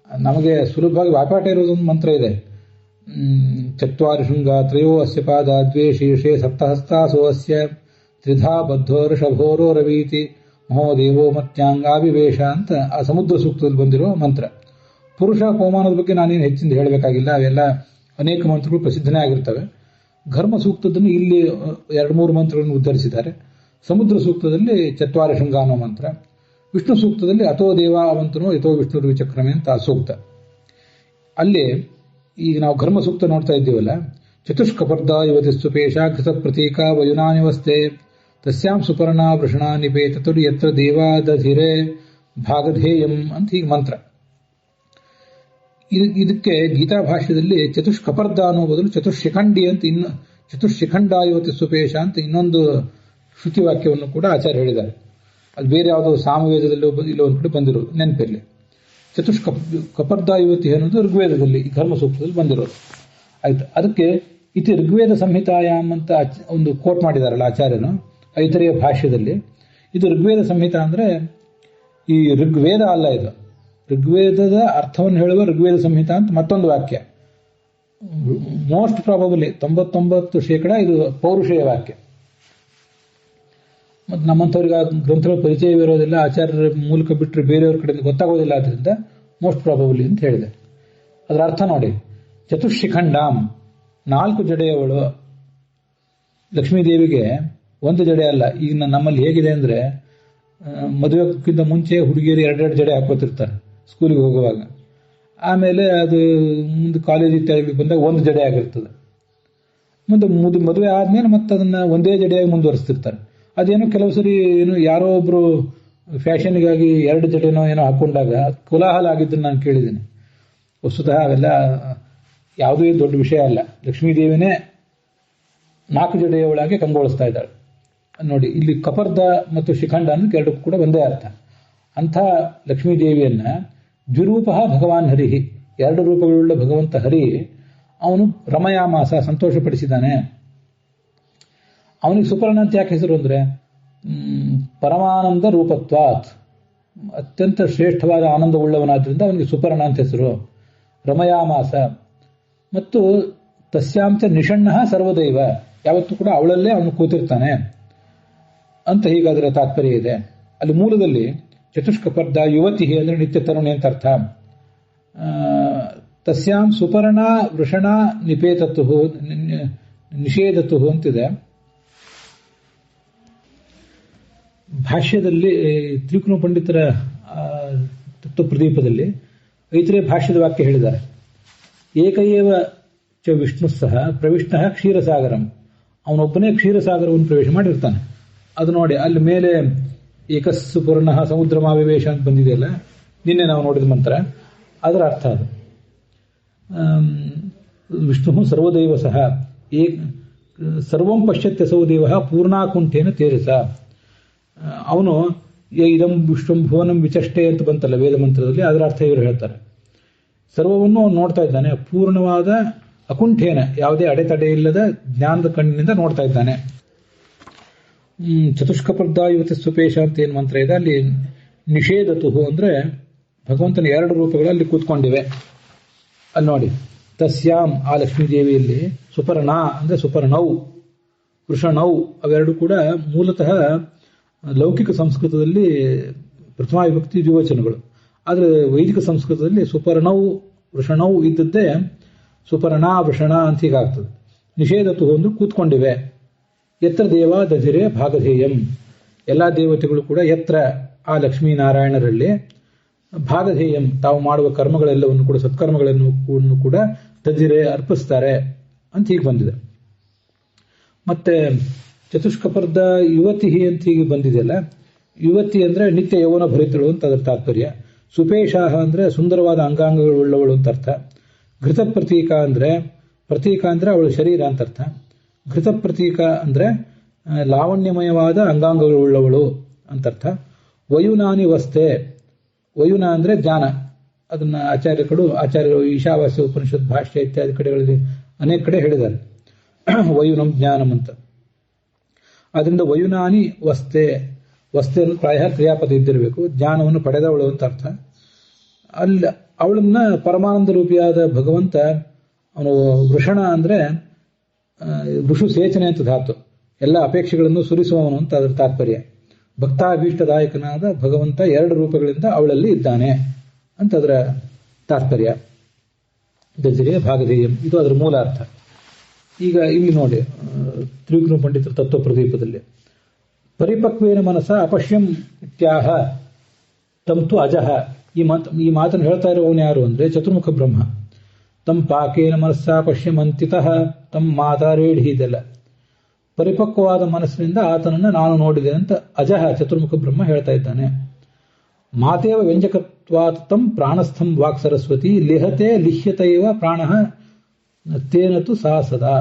ನಮಗೆ ಸುಲಭವಾಗಿ ವಾಪಾಟ ಇರೋದೊಂದು ಮಂತ್ರ ಇದೆ. ಚತ್ವಾರಿ ಶೃಂಗ ತ್ರಯೋ ಅಸ್ಯ ಪಾದ ದ್ವೇ ಶೀರ್ಷೆ ಸಪ್ತಹಸ್ತಾಸೋ ಅಸ್ಯ ತ್ರಿಧಾ ಬದ್ಧೋ ಋಷಭೋರೋ ರವೀತಿ ಮಹೋದೇವೋ ಮತ್ಯಾಂಗಾಭಿವೇಶ ಅಂತ ಆ ಸಮುದ್ರ ಸೂಕ್ತದಲ್ಲಿ ಬಂದಿರೋ ಮಂತ್ರ. ಪುರುಷ ಪವಮಾನದ ಬಗ್ಗೆ ನಾನೇನು ಹೆಚ್ಚಿಂದ ಹೇಳಬೇಕಾಗಿಲ್ಲ, ಅವೆಲ್ಲ ಅನೇಕ ಮಂತ್ರಗಳು ಪ್ರಸಿದ್ಧನೇ ಆಗಿರ್ತವೆ. ಘರ್ಮ ಸೂಕ್ತದನ್ನು ಇಲ್ಲಿ 2-3 ಮಂತ್ರಗಳನ್ನು ಉದ್ಧರಿಸಿದ್ದಾರೆ. ಸಮುದ್ರ ಸೂಕ್ತದಲ್ಲಿ ಚತ್ವಾರಿ ಶೃಂಗ ಅನ್ನೋ ಮಂತ್ರ, ವಿಷ್ಣು ಸೂಕ್ತದಲ್ಲಿ ಅಥೋ ದೇವ ಅವಂತನೋ ಯಥೋ ವಿಷ್ಣು ವಿಚಕ್ರಮೆ ಅಂತ ಆ ಸೂಕ್ತ. ಅಲ್ಲಿ ಈಗ ನಾವು ಘರ್ಮ ಸೂಕ್ತ ನೋಡ್ತಾ ಇದ್ದೀವಲ್ಲ, ಚತುಷ್ಕಪರ್ಧ ಯುವತಿ ಸುಪೇಶ ಘೃತ ಪ್ರತೀಕ ವಯುನಾನಿವಸ್ತೆ ತಸ್ಯಾಂ ಸುಪರ್ಣ ವೃಷಣ ನಿಪೇತುಡಿ ಯತ್ರ ದೇವಾದಧಿರೆ ಭಾಗಧೇಯಂ ಅಂತ ಹೀಗೆ ಮಂತ್ರ. ಇದಕ್ಕೆ ಗೀತಾ ಭಾಷ್ಯದಲ್ಲಿ ಚತುಷ್ಕಪರ್ಧ ಅನ್ನೋ ಬದಲು ಚತುರ್ಶಿಖಂಡಿ ಅಂತ ಚತುರ್ಶಿಖಂಡ ಯುವತಿ ಸುಪೇಶ ಅಂತ ಇನ್ನೊಂದು ಶ್ರುತಿವಾಕ್ಯವನ್ನು ಕೂಡ ಆಚಾರ್ಯ ಹೇಳಿದ್ದಾರೆ. ಅದು ಬೇರೆ ಯಾವುದೋ ಸಾಮವೇದದಲ್ಲಿ ಇಲ್ಲೊಂದು ಕಡೆ ಬಂದಿರೋದು ನೆನಪಿರಲಿ. ಕಪರ್ಧ ಯುವತಿ ಅನ್ನೋದು ಋಗ್ವೇದದಲ್ಲಿ ಘರ್ಮ ಸೂಕ್ತದಲ್ಲಿ ಬಂದಿರೋದು. ಆಯ್ತು, ಅದಕ್ಕೆ ಇತಿ ಋಗ್ವೇದ ಸಂಹಿತಾಯಾಮ್ ಅಂತ ಒಂದು ಕೋಟ್ ಮಾಡಿದಾರಲ್ಲ ಆಚಾರ್ಯನು ಐತರೆಯ ಭಾಷ್ಯದಲ್ಲಿ. ಇದು ಋಗ್ವೇದ ಸಂಹಿತ ಅಂದ್ರೆ ಈ ಋಗ್ವೇದ ಅಲ್ಲ, ಇದು ಋಗ್ವೇದದ ಅರ್ಥವನ್ನು ಹೇಳುವ ಋಗ್ವೇದ ಸಂಹಿತ ಅಂತ ಮತ್ತೊಂದು ವಾಕ್ಯ. ಮೋಸ್ಟ್ ಪ್ರಾಬಬಲಿ 99% ಇದು ಪೌರುಷೇಯ ವಾಕ್ಯ. ಮತ್ತು ನಮ್ಮಂಥವ್ರಿಗೆ ಆ ಗ್ರಂಥಗಳ ಪರಿಚಯವಿರೋದಿಲ್ಲ, ಆಚಾರ್ಯರ ಮೂಲಕ ಬಿಟ್ಟರೆ ಬೇರೆಯವ್ರ ಕಡೆಯಿಂದ ಗೊತ್ತಾಗೋದಿಲ್ಲ. ಆದ್ದರಿಂದ ಮೋಸ್ಟ್ ಪ್ರಾಬಬಲಿ ಅಂತ ಹೇಳಿದೆ. ಅದರ ಅರ್ಥ ನೋಡಿ, ಚತುಷ್ಶಿಖಂಡಾಂ 4 ಜಡೆಯವಳು. ಲಕ್ಷ್ಮೀದೇವಿಗೆ ಒಂದು ಜಡೆ ಅಲ್ಲ. ಈಗ ನಮ್ಮಲ್ಲಿ ಹೇಗಿದೆ ಅಂದರೆ, ಮದುವೆಕ್ಕಿಂತ ಮುಂಚೆ ಹುಡುಗಿಯರು 2 ಜಡೆ ಹಾಕೋತಿರ್ತಾರೆ ಸ್ಕೂಲಿಗೆ ಹೋಗುವಾಗ. ಆಮೇಲೆ ಅದು ಮುಂದೆ ಕಾಲೇಜ್ ಇತ್ಯಾದಿ ಬಂದಾಗ ಒಂದು ಜಡೆ ಆಗಿರ್ತದೆ. ಮದುವೆ ಆದ್ಮೇಲೆ ಮತ್ತೆ ಅದನ್ನ ಒಂದೇ ಜಡೆಯಾಗಿ ಮುಂದುವರಿಸ್ತಿರ್ತಾರೆ. ಅದೇನೋ ಕೆಲವು ಸರಿ ಏನು ಯಾರೋ ಒಬ್ರು ಫ್ಯಾಷನ್ಗಾಗಿ 2 ಜಡೆನೋ ಏನೋ ಹಾಕೊಂಡಾಗ ಕೋಲಾಹಲ ಆಗಿದ್ದನ್ನು ನಾನು ಕೇಳಿದ್ದೀನಿ. ವಸ್ತುತಃ ಅವೆಲ್ಲ ಯಾವುದೇ ದೊಡ್ಡ ವಿಷಯ ಅಲ್ಲ. ಲಕ್ಷ್ಮೀದೇವಿನೇ 4 ಜಡೆಯವಳಾಗಿ ಕಂಗೊಳಿಸ್ತಾ ಇದ್ದಾಳೆ ನೋಡಿ. ಇಲ್ಲಿ ಕಪರ್ದ ಮತ್ತು ಶಿಖಂಡ ಅನ್ನೋದು ಎರಡಕ್ಕೂ ಕೂಡ ಒಂದೇ ಅರ್ಥ. ಅಂಥ ಲಕ್ಷ್ಮೀದೇವಿಯನ್ನ ದ್ವಿರೂಪ ಭಗವಾನ್ ಹರಿಹಿ, 2 ರೂಪಗಳುಳ್ಳ ಭಗವಂತ ಹರಿ ಅವನು ರಮಯಾಮಾಸ, ಸಂತೋಷಪಡಿಸಿದ್ದಾನೆ. ಅವನಿಗೆ ಸುಪರ್ಣ ಅಂತ ಯಾಕೆ ಹೆಸರು ಅಂದರೆ, ಪರಮಾನಂದ ರೂಪತ್ವಾತ್, ಅತ್ಯಂತ ಶ್ರೇಷ್ಠವಾದ ಆನಂದವುಳ್ಳವನಾದ್ರಿಂದ ಅವನಿಗೆ ಸುಪರ್ಣ ಅಂತ ಹೆಸರು. ರಮಯಾಮಾಸ ಮತ್ತು ತಸ್ಯಾಂಚ ನಿಷಣ್ಣ ಸರ್ವದೈವ, ಯಾವತ್ತೂ ಕೂಡ ಅವಳಲ್ಲೇ ಅವನು ಕೂತಿರ್ತಾನೆ ಅಂತ ಹೀಗಾದರೆ ತಾತ್ಪರ್ಯ ಇದೆ. ಅಲ್ಲಿ ಮೂಲದಲ್ಲಿ ಚತುಷ್ಕಪರ್ಧ ಯುವತಿ ಅಂದರೆ ನಿತ್ಯ ತರುಣಿ ಅಂತ ಅರ್ಥ. ತಸ್ಯಾಂ ಸುಪರ್ಣ ವೃಷಣ ನಿಪೇತತು ನಿಷೇಧತು ಅಂತಿದೆ. ಭಾಷ್ಯದಲ್ಲಿ ತ್ರಿಕುಣ ಪಂಡಿತರ ತತ್ವಪ್ರದೀಪದಲ್ಲಿ ಐತರೇ ಭಾಷ್ಯದ ವಾಕ್ಯ ಹೇಳಿದ್ದಾರೆ. ಏಕಏವ ಚ ವಿಷ್ಣು ಸಹ ಪ್ರವಿಷ್ಣ ಕ್ಷೀರಸಾಗರಂ, ಅವನೊಬ್ಬನೇ ಕ್ಷೀರಸಾಗರವನ್ನು ಪ್ರವೇಶ ಮಾಡಿರ್ತಾನೆ. ಅದು ನೋಡಿ, ಅಲ್ಲಿ ಮೇಲೆ ಏಕಸ್ಸು ಪೂರ್ಣ ಸಮುದ್ರಮಾವಿವೇಶ ಅಂತ ಬಂದಿದೆಯಲ್ಲ, ನಿನ್ನೆ ನಾವು ನೋಡಿದ ಮಂತ್ರ, ಅದರ ಅರ್ಥ ಅದು. ವಿಷ್ಣು ಸರ್ವದೈವ ಸಹ ಸರ್ವಂ ಪಶ್ಯತ್ಯ ಸೌದೇವ ಪೂರ್ಣಾಕುಂಠೇನ ತೇಜಸ. ಅವನು ಇದಂ ವಿಶ್ವಂ ಭುವನಂ ವಿಚಷ್ಟೆ ಅಂತ ಬಂತಲ್ಲ ವೇದ ಮಂತ್ರದಲ್ಲಿ, ಅದರ ಅರ್ಥ ಇವರು ಹೇಳ್ತಾರೆ. ಸರ್ವವನ್ನು ಅವನು ನೋಡ್ತಾ ಇದ್ದಾನೆ, ಪೂರ್ಣವಾದ ಅಕುಂಠೇನ, ಯಾವುದೇ ಅಡೆತಡೆ ಇಲ್ಲದ ಜ್ಞಾನದ ಕಣ್ಣಿನಿಂದ ನೋಡ್ತಾ ಇದ್ದಾನೆ. ಚತುಷ್ಕಪರ್ಧ ಯುವತಿ ಸುಪೇಶ ಅಂತ ಏನು ಮಂತ್ರ ಇದೆ, ಅಲ್ಲಿ ನಿಷೇಧತು ಅಂದ್ರೆ ಭಗವಂತನ 2 ರೂಪಗಳು ಅಲ್ಲಿ ಕೂತ್ಕೊಂಡಿವೆ. ಅಲ್ಲಿ ನೋಡಿ, ತಸ್ಯಾಂ ಆ ಲಕ್ಷ್ಮೀದೇವಿಯಲ್ಲಿ ಸುಪರ್ಣ ಅಂದ್ರೆ ಸುಪರ್ಣೌ, ವೃಷಣೌ ಅವೆರಡು ಕೂಡ ಮೂಲತಃ ಲೌಕಿಕ ಸಂಸ್ಕೃತದಲ್ಲಿ ಪ್ರಥಮ ವಿಭಕ್ತಿ ದ್ವಿವಚನಗಳು. ಆದರೆ ವೈದಿಕ ಸಂಸ್ಕೃತದಲ್ಲಿ ಸುಪರ್ಣೌ ವೃಷಣೌ ಇದ್ದದ್ದೇ ಸುಪರ್ಣ ವೃಷಣ ಅಂತ ಹೀಗಾಗ್ತದೆ. ನಿಷೇಧತು ಅಂದ್ರೆ ಕೂತ್ಕೊಂಡಿವೆ. ಯತ್ರ ದೇವ ದಧಿರೆ ಭಾಗಧೇಯಂ, ಎಲ್ಲ ದೇವತೆಗಳು ಕೂಡ ಯತ್ರ ಆ ಲಕ್ಷ್ಮೀನಾರಾಯಣರಲ್ಲಿ ಭಾಗಧೇಯಂ ತಾವು ಮಾಡುವ ಕರ್ಮಗಳೆಲ್ಲವನ್ನು ಕೂಡ ಸತ್ಕರ್ಮಗಳನ್ನು ಕೂಡ ದಧಿರೆ ಅರ್ಪಿಸ್ತಾರೆ ಅಂತ ಹೀಗೆ ಬಂದಿದೆ. ಮತ್ತೆ ಚತುಷ್ಕಪರ್ಧ ಯುವತಿ ಅಂತ ಹೀಗೆ ಬಂದಿದೆಯಲ್ಲ, ಯುವತಿ ಅಂದ್ರೆ ನಿತ್ಯ ಯೌವನ ಭರಿತಳು ಅಂತ ಅದರ ತಾತ್ಪರ್ಯ. ಸುಪೇಶಾಹ ಅಂದ್ರೆ ಸುಂದರವಾದ ಅಂಗಾಂಗಗಳುಳ್ಳವಳು ಅಂತ ಅರ್ಥ. ಘೃತ ಪ್ರತೀಕ ಅಂದ್ರೆ ಅವಳ ಶರೀರ ಅಂತ ಅರ್ಥ. ಘೃತ ಪ್ರತೀಕ ಅಂದ್ರೆ ಲಾವಣ್ಯಮಯವಾದ ಅಂಗಾಂಗಗಳುಳ್ಳವಳು ಅಂತ ಅರ್ಥ. ವಯುನಾನಿ ವಸ್ತೆ, ವಯುನ ಅಂದ್ರೆ ಜ್ಞಾನ. ಅದನ್ನ ಆಚಾರ್ಯರು ಈಶಾವಾಸ್ಯ ಉಪನಿಷತ್ ಭಾಷ್ಯ ಇತ್ಯಾದಿ ಕಡೆಗಳಲ್ಲಿ ಅನೇಕ ಕಡೆ ಹೇಳಿದ್ದಾರೆ ವಯುನಂ ಜ್ಞಾನಂ ಅಂತ. ಅದರಿಂದ ವಯುನಾನಿ ವಸ್ತೆ, ವಸ್ತೆಯನ್ನು ಪ್ರಾಯ ಕ್ರಿಯಾಪದ ಇದ್ದಿರಬೇಕು. ಜ್ಞಾನವನ್ನು ಪಡೆದವಳು ಅಂತ ಅರ್ಥ. ಅಲ್ಲಿ ಅವಳನ್ನ ಪರಮಾನಂದ ರೂಪಿಯಾದ ಭಗವಂತ ಅವನು ವೃಷಣ ಅಂದ್ರೆ ವೃಷು ಸೇಚನೆ ಅಂತ ಧಾತು, ಎಲ್ಲ ಅಪೇಕ್ಷೆಗಳನ್ನು ಸುರಿಸುವವನು ಅಂತ ಅದರ ತಾತ್ಪರ್ಯ. ಭಕ್ತಾಭೀಷ್ಟದಾಯಕನಾದ ಭಗವಂತ 2 ರೂಪಗಳಿಂದ ಅವಳಲ್ಲಿ ಇದ್ದಾನೆ ಅಂತ ಅದರ ತಾತ್ಪರ್ಯ. ದಧಿರೆ ಭಾಗಧೇಯಂ, ಇದು ಅದರ ಮೂಲ ಅರ್ಥ. ಈಗ ಇಲ್ಲಿ ನೋಡಿ, ತ್ರಿವಿಕ್ರಮ ಪಂಡಿತರ ತತ್ವಪ್ರದೀಪದಲ್ಲಿ ಪರಿಪಕ್ವೇನ ಮನಸ ಅಪಶ್ಯಂ ಇತ್ಯಾಹ ತಂತು ಅಜಹ, ಈ ಮಾತನ್ನು ಹೇಳ್ತಾ ಇರುವವನು ಯಾರು ಅಂದ್ರೆ ಚತುರ್ಮುಖ ಬ್ರಹ್ಮ. ತಮ್ ಪಾಕೇನ ಮನಸ್ಸ ಪಶ್ಯಮಂತಿತಃ ತಮ್ ಮಾತಾರೇಡಿ, ಇದೆಲ್ಲ ಪರಿಪಕ್ವವಾದ ಮನಸ್ಸಿನಿಂದ ಆತನನ್ನು ನಾನು ನೋಡಿದೆ ಅಂತ ಅಜಹ ಚತುರ್ಮುಖ ಬ್ರಹ್ಮ ಹೇಳ್ತಾ ಇದ್ದಾನೆ. ಮಾತೇವ ವ್ಯಂಜಕತ್ವಾತ್ ತಂ ಪ್ರಾಣಸ್ಥಂ ವಾಕ್ ಸರಸ್ವತಿ ಲಿಹತೆ ಲಿಹ್ಯತೈವ ಪ್ರಾಣ ತೇನತು ಸಾ ಸದಾ.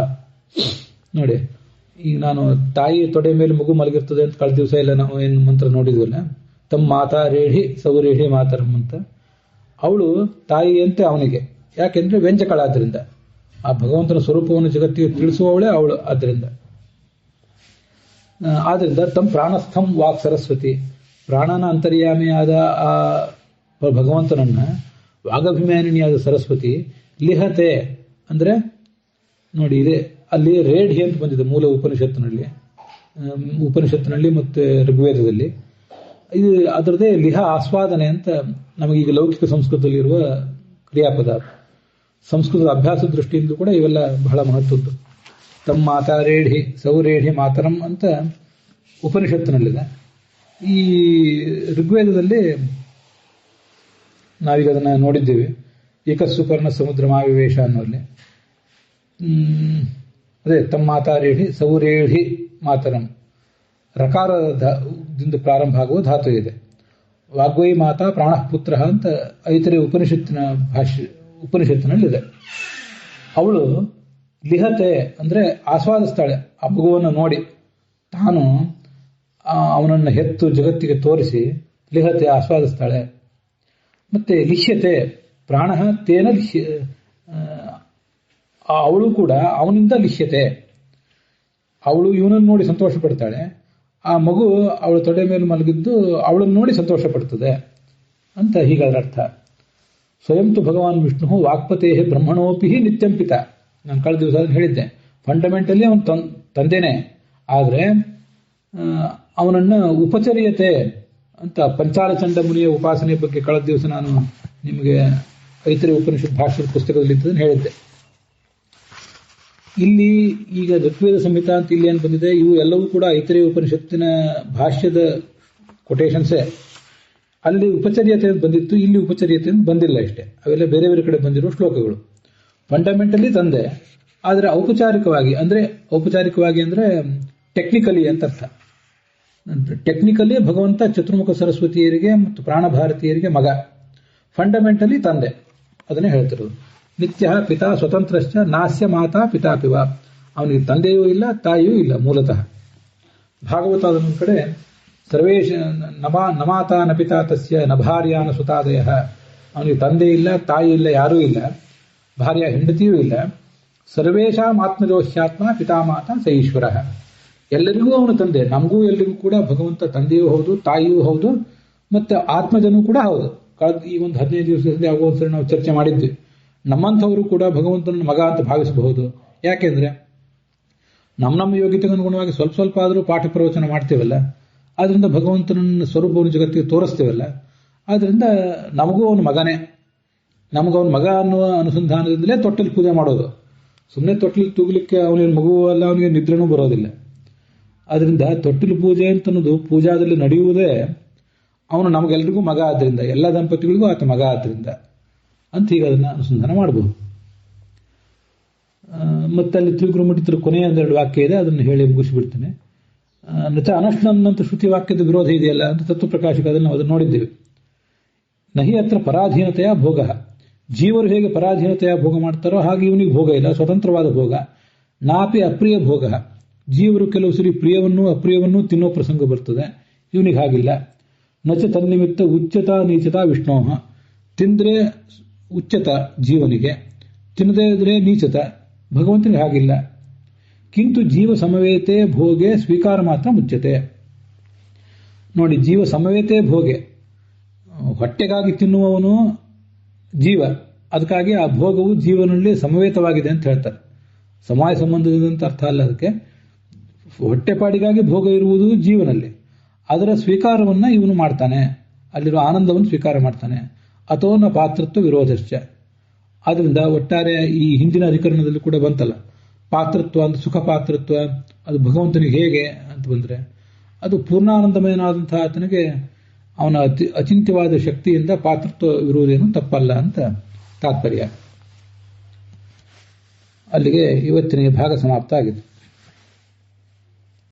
ನೋಡಿ, ಈಗ ನಾನು ತಾಯಿ ತೊಡೆ ಮೇಲೆ ಮಗು ಮಲಗಿರ್ತದೆ ಅಂತ ಕಳೆದ ದಿವಸ ಎಲ್ಲ ನಾವು ಏನು ಮಂತ್ರ ನೋಡಿದ್ವಲ್ಲ, ತಮ್ಮ ಮಾತಾ ರೇಢಿ ಸೌರೇಢಿ ಮಾತರಂ ಅಂತ. ಅವಳು ತಾಯಿಯಂತೆ ಅವನಿಗೆ, ಯಾಕೆಂದ್ರೆ ವ್ಯಂಜಕಳಾದ್ರಿಂದ ಆ ಭಗವಂತನ ಸ್ವರೂಪವನ್ನು ಜಗತ್ತಿಗೆ ತಿಳಿಸುವವಳೇ ಅವಳು. ಆದ್ರಿಂದ ತಮ್ಮ ಪ್ರಾಣಸ್ಥಂ ವಾಕ್ ಸರಸ್ವತಿ, ಪ್ರಾಣನ ಅಂತರ್ಯಾಮಿಯಾದ ಆ ಭಗವಂತನನ್ನ ವಾಗಭಿಮಾನಿನಿಯಾದ ಸರಸ್ವತಿ ಲಿಹತೆ ಅಂದ್ರೆ ನೋಡಿ ಇದೆ ಅಲ್ಲಿ ರೇಢಿ ಅಂತ ಬಂದಿದೆ ಮೂಲ ಉಪನಿಷತ್ತಿನಲ್ಲಿ ಮತ್ತೆ ಋಗ್ವೇದದಲ್ಲಿ. ಇದು ಅದರದೇ ಲಿಹ ಆಸ್ವಾದನೆ ಅಂತ ನಮಗೀಗ ಲೌಕಿಕ ಸಂಸ್ಕೃತದಲ್ಲಿರುವ ಕ್ರಿಯಾಪದ. ಸಂಸ್ಕೃತದ ಅಭ್ಯಾಸ ದೃಷ್ಟಿಯಿಂದ ಕೂಡ ಇವೆಲ್ಲ ಬಹಳ ಮಹತ್ವದ್ದು. ತಮ್ಮ ಮಾತಾ ರೇಢಿ ಸೌರೇಢಿ ಮಾತರಂ ಅಂತ ಉಪನಿಷತ್ತಿನಲ್ಲಿದೆ. ಈ ಋಗ್ವೇದದಲ್ಲಿ ನಾವೀಗ ಅದನ್ನು ನೋಡಿದ್ದೇವೆ. ಏಕಸ್ಸುಪರ್ಣ ಸಮುದ್ರ ಮಾವಿವೇಶ ಅನ್ನೋಲ್ಲಿ ಅದೇ ತಮ್ಮ ಮಾತಾ ರೇಢಿ ಸೌರೇಢಿ ಮಾತರಂ ರಕಾರದಿಂದ ಪ್ರಾರಂಭ ಆಗುವ ಧಾತು ಇದೆ. ವಾಗ್ವೈ ಮಾತಾ ಪ್ರಾಣಃ ಪುತ್ರ ಅಂತ ಐತರೆ ಉಪನಿಷತ್ತಿನಲ್ಲಿದೆ. ಅವಳು ಲಿಹತೆ ಅಂದ್ರೆ ಆಸ್ವಾದಿಸ್ತಾಳೆ ಆ ಮಗುವನ್ನು ನೋಡಿ. ತಾನು ಅವನನ್ನು ಹೆತ್ತು ಜಗತ್ತಿಗೆ ತೋರಿಸಿ ಲಿಹತೆ ಆಸ್ವಾದಿಸ್ತಾಳೆ. ಮತ್ತೆ ಲಿಷ್ಯತೆ ಪ್ರಾಣ ತೇನ ಅವಳು ಕೂಡ ಅವನಿಂದ ಲಿಷ್ಯತೆ. ಅವಳು ಇವನನ್ನು ನೋಡಿ ಸಂತೋಷ ಪಡ್ತಾಳೆ. ಆ ಮಗು ಅವಳ ತೊಡೆ ಮೇಲೆ ಮಲಗಿದ್ದು ಅವಳನ್ನು ನೋಡಿ ಸಂತೋಷ ಪಡ್ತದೆ ಅಂತ ಹೀಗಾದ್ರ ಅರ್ಥ. ಸ್ವಯಂ ತು ಭಗವಾನ್ ವಿಷ್ಣು ವಾಕ್ಪತೇ ಬ್ರಹ್ಮಣೋಪಿ ನಿತ್ಯಂ ಪಿತ. ನಾನು ಕಳೆದ ದಿವಸ ಹೇಳಿದ್ದೆ. ಫಂಡಮೆಂಟಲಿ ಅವನು ತಂದೆನೇ, ಆದರೆ ಅವನನ್ನು ಉಪಚರ್ಯತೆ ಅಂತ ಪಂಚಾಲಚಂಡ ಮುನಿಯ ಉಪಾಸನೆ ಬಗ್ಗೆ ಕಳೆದ ದಿವಸ ನಾನು ನಿಮಗೆ ಐತರೆ ಉಪನಿಷತ್ ಭಾಷ್ಯದ ಪುಸ್ತಕದಲ್ಲಿ ಇದ್ದದನ್ನು ಹೇಳಿದ್ದೆ. ಇಲ್ಲಿ ಈಗ ಋಗ್ವೇದ ಸಂಹಿತ ಅಂತ ಇಲ್ಲಿ ಏನು ಬಂದಿದೆ, ಇವು ಎಲ್ಲವೂ ಕೂಡ ಐತರೆ ಉಪನಿಷತ್ತಿನ ಭಾಷ್ಯದ ಕೊಟೇಶನ್ಸೇ. ಅಲ್ಲಿ ಉಪಚರ್ಯತೆ ಬಂದಿತ್ತು, ಇಲ್ಲಿ ಉಪಚರ್ಯತೆ ಬಂದಿಲ್ಲ ಅಷ್ಟೇ. ಅವೆಲ್ಲ ಬೇರೆ ಬೇರೆ ಕಡೆ ಬಂದಿರುವ ಶ್ಲೋಕಗಳು. ಫಂಡಮೆಂಟಲಿ ತಂದೆ, ಆದರೆ ಔಪಚಾರಿಕವಾಗಿ ಅಂದ್ರೆ ಟೆಕ್ನಿಕಲಿ ಅಂತ ಅರ್ಥ. ಟೆಕ್ನಿಕಲಿ ಭಗವಂತ ಚತುರ್ಮುಖ ಸರಸ್ವತಿಯರಿಗೆ ಮತ್ತು ಪ್ರಾಣಭಾರತೀಯರಿಗೆ ಮಗ. ಫಂಡಮೆಂಟಲಿ ತಂದೆ, ಅದನ್ನೇ ಹೇಳ್ತಿರೋದು. ನಿತ್ಯ ಪಿತಾ ಸ್ವತಂತ್ರಶ್ಚ ನಾಸ್ಯ ಮಾತಾ ಪಿತಾಪಿವ. ಅವನಿಗೆ ತಂದೆಯೂ ಇಲ್ಲ ತಾಯಿಯೂ ಇಲ್ಲ ಮೂಲತಃ. ಭಾಗವತ ಅದೊಂದು ಕಡೆ ಸರ್ವೇಶ ನಮಾತಾ ನ ಪಿತಾ ತಸ್ಯ ನ ಭಾರ್ಯಾ ನ ಸುತಾದಯ. ಅವನಿಗೆ ತಂದೆ ಇಲ್ಲ ತಾಯಿ ಇಲ್ಲ ಯಾರೂ ಇಲ್ಲ, ಭಾರ್ಯ ಹೆಂಡತಿಯೂ ಇಲ್ಲ. ಸರ್ವೇಶಾಂ ಆತ್ಮಜೋಹ್ಯಾತ್ಮ ಪಿತಾಮಾತ ಸ ಈಶ್ವರ. ಎಲ್ಲರಿಗೂ ಅವನು ತಂದೆ. ನಮಗೂ ಎಲ್ಲರಿಗೂ ಕೂಡ ಭಗವಂತ ತಂದೆಯೂ ಹೌದು, ತಾಯಿಯೂ ಹೌದು, ಮತ್ತೆ ಆತ್ಮಜನೂ ಕೂಡ ಹೌದು. ಕಳೆದ ಈ ಒಂದು 15 ದಿವಸದಿಂದ ಯಾವುದೋ ಒಂದ್ಸರಿ ನಾವು ಚರ್ಚೆ ಮಾಡಿದ್ವಿ. ನಮ್ಮಂಥವರು ಕೂಡ ಭಗವಂತನ ಮಗ ಅಂತ ಭಾವಿಸಬಹುದು. ಯಾಕೆಂದ್ರೆ ನಮ್ಮ ಯೋಗ್ಯತೆಗೆ ಅನುಗುಣವಾಗಿ ಸ್ವಲ್ಪ ಸ್ವಲ್ಪ ಆದರೂ ಪಾಠ ಪ್ರವಚನ ಮಾಡ್ತೇವಲ್ಲ, ಆದ್ರಿಂದ ಭಗವಂತನ ಸ್ವರೂಪವನ್ನು ಜಗತ್ತಿಗೆ ತೋರಿಸ್ತೇವಲ್ಲ, ಆದ್ರಿಂದ ನಮಗೂ ಅವನ ಮಗನೇ. ನಮಗವನ ಮಗ ಅನ್ನುವ ಅನುಸಂಧಾನದಿಂದಲೇ ತೊಟ್ಟಲು ಪೂಜೆ ಮಾಡೋದು. ಸುಮ್ಮನೆ ತೊಟ್ಟಲು ತೂಗಲಿಕ್ಕೆ ಅವನಿಗೆ ಮಗು ಅಲ್ಲ, ಅವನಿಗೆ ನಿದ್ರೆನೂ ಬರೋದಿಲ್ಲ. ಆದ್ರಿಂದ ತೊಟ್ಟಿಲು ಪೂಜೆ ಅಂತನ್ನೋದು ಪೂಜಾದಲ್ಲಿ ನಡೆಯುವುದೇ ಅವನು ನಮಗೆಲ್ರಿಗೂ ಮಗ ಆದ್ರಿಂದ, ಎಲ್ಲ ದಂಪತಿಗಳಿಗೂ ಆತ ಮಗ ಆದ್ರಿಂದ ಅಂತ ಹೀಗೆ ಅದನ್ನು ಅನುಸಂಧಾನ ಮಾಡಬಹುದು. ಮತ್ತೆ ಅಲ್ಲಿ ತ್ರಿಗುರುಮುಟಿತರ ಕೊನೆಯ 2 ವಾಕ್ಯ ಇದೆ, ಅದನ್ನು ಹೇಳಿ ಮುಗಿಸಿಬಿಡ್ತೇನೆ. ನಚ ಅನಶ್ನನ್ನಂತ ಶ್ರುತಿ ವಾಕ್ಯದ ವಿರೋಧ ಇದೆಯಲ್ಲ ಅಂತ ತತ್ವಪ್ರಕಾಶಕದಲ್ಲಿ ನಾವು ಅದನ್ನು ನೋಡಿದ್ದೇವೆ. ನಹಿ ಹತ್ರ ಪರಾಧೀನತೆಯ ಭೋಗ. ಜೀವರು ಹೇಗೆ ಪರಾಧೀನತೆಯ ಭೋಗ ಮಾಡ್ತಾರೋ ಹಾಗೆ ಇವನಿಗೆ ಭೋಗ ಇಲ್ಲ, ಸ್ವತಂತ್ರವಾದ ಭೋಗ. ನಾಪಿ ಅಪ್ರಿಯ ಭೋಗ. ಜೀವರು ಕೆಲವು ಸರಿ ಪ್ರಿಯವನ್ನೂ ಅಪ್ರಿಯವನ್ನೂ ತಿನ್ನೋ ಪ್ರಸಂಗ ಬರ್ತದೆ, ಇವನಿಗೆ ಹಾಗಿಲ್ಲ. ನಚ ತನ್ನಿಮಿತ್ತ ಉಚ್ಚತಾ ನೀಚತಾ ವಿಷ್ಣೋಹ. ತಿಂದ್ರೆ ಉಚ್ಚತ ಜೀವನಿಗೆ, ತಿನ್ನದೇ ಇದ್ರೆ ನೀಚತ ಭಗವಂತನಿಗೆ ಹಾಗಿಲ್ಲ. ಕಿಂತು ಜೀವ ಸಮವೇತೆ ಭೋಗೆ ಸ್ವೀಕಾರ ಮಾತ್ರ ಮುಚ್ಚತೆ. ನೋಡಿ, ಜೀವ ಸಮವೇತೆ ಭೋಗೆ, ಹೊಟ್ಟೆಗಾಗಿ ತಿನ್ನುವವನು ಜೀವ, ಅದಕ್ಕಾಗಿ ಆ ಭೋಗವು ಜೀವನಲ್ಲಿ ಸಮವೇತವಾಗಿದೆ ಅಂತ ಹೇಳ್ತಾರೆ. ಸಮವಾಯ ಸಂಬಂಧದಂತ ಅರ್ಥ ಅಲ್ಲ ಅದಕ್ಕೆ. ಹೊಟ್ಟೆಪಾಡಿಗಾಗಿ ಭೋಗ ಇರುವುದು ಜೀವನಲ್ಲಿ, ಅದರ ಸ್ವೀಕಾರವನ್ನ ಇವನು ಮಾಡ್ತಾನೆ, ಅಲ್ಲಿರೋ ಆನಂದವನ್ನು ಸ್ವೀಕಾರ ಮಾಡ್ತಾನೆ. ಅಥೋ ನ ಪಾತ್ರತ್ವ ವಿರೋಧಶ್ಚ. ಆದ್ರಿಂದ ಒಟ್ಟಾರೆ ಈ ಹಿಂದಿನ ಅಧಿಕರಣದಲ್ಲಿ ಕೂಡ ಬಂತಲ್ಲ, ಪಾತ್ರತ್ವ ಅಂತ ಸುಖ ಪಾತ್ರತ್ವ ಅದು ಭಗವಂತನಿಗೆ ಹೇಗೆ ಅಂತ ಬಂದ್ರೆ, ಅದು ಪೂರ್ಣಾನಂದಮಯನಾದಂತಹ ಆತನಿಗೆ ಅವನ ಅಚಿಂತ್ಯವಾದ ಶಕ್ತಿಯಿಂದ ಪಾತ್ರತ್ವ ಇರುವುದೇನು ತಪ್ಪಲ್ಲ ಅಂತ ತಾತ್ಪರ್ಯ. ಅಲ್ಲಿಗೆ ಇವತ್ತಿನ ಭಾಗ ಸಮಾಪ್ತ ಆಗಿದೆ.